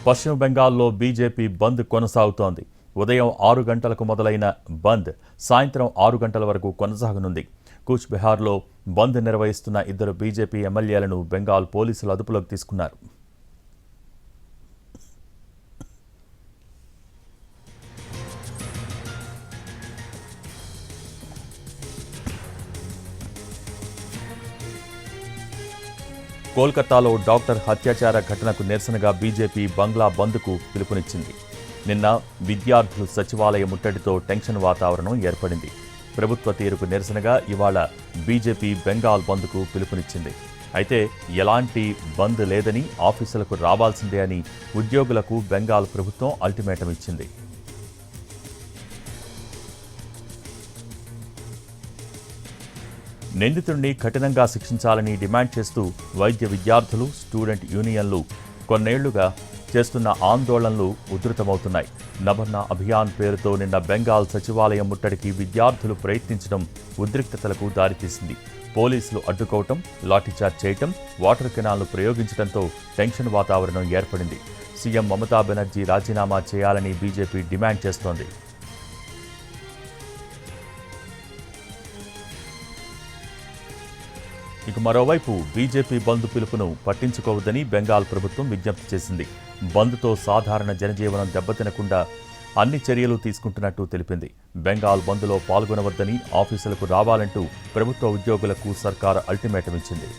పశ్చిమ బెంగాల్లో బీజేపీ బంద్ కొనసాగుతోంది. ఉదయం 6 గంటలకు మొదలైన బంద్ సాయంత్రం 6 గంటల వరకు కొనసాగనుంది. కూచ్ బిహార్లో బంద్ నిర్వహిస్తున్న 2 బీజేపీ ఎమ్మెల్యేలను బెంగాల్ పోలీసులు అదుపులోకి తీసుకున్నారు. కోల్కతాలో డాక్టర్ హత్యాచార ఘటనకు నిరసనగా బీజేపీ బంగ్లా బంద్కు పిలుపునిచ్చింది. నిన్న విద్యార్థులు సచివాలయ ముట్టడితో టెన్షన్ వాతావరణం ఏర్పడింది. ప్రభుత్వ తీరుకు నిరసనగా ఇవాళ బీజేపీ బెంగాల్ బంద్కు పిలుపునిచ్చింది. అయితే ఎలాంటి బంద్ లేదని, ఆఫీసులకు రావాల్సిందే అని ఉద్యోగులకు బెంగాల్ ప్రభుత్వం అల్టిమేటం ఇచ్చింది. నిందితుడిని కఠినంగా శిక్షించాలని డిమాండ్ చేస్తూ వైద్య విద్యార్థులు, స్టూడెంట్ యూనియన్లు కొన్నేళ్లుగా చేస్తున్న ఆందోళనలు ఉధృతమవుతున్నాయి. నభర్నా అభియాన్ పేరుతో నిన్న బెంగాల్ సచివాలయం ముట్టడికి విద్యార్థులు ప్రయత్నించడం ఉద్రిక్తతలకు దారితీసింది. పోలీసులు అడ్డుకోవటం, లాఠీచార్జ్ చేయటం, వాటర్ కెనాల్ను ప్రయోగించడంతో టెన్షన్ వాతావరణం ఏర్పడింది. సీఎం మమతా బెనర్జీ రాజీనామా చేయాలని బీజేపీ డిమాండ్ చేస్తోంది. ఇక మరోవైపు బీజేపీ బంద్ పిలుపును పట్టించుకోవద్దని బెంగాల్ ప్రభుత్వం విజ్ఞప్తి చేసింది. బంద్తో సాధారణ జనజీవనం దెబ్బతినకుండా అన్ని చర్యలు తీసుకుంటున్నట్టు తెలిపింది. బెంగాల్ బంద్లో పాల్గొనవద్దని, ఆఫీసులకు రావాలంటూ ప్రభుత్వ ఉద్యోగులకు సర్కారు అల్టిమేటం ఇచ్చింది.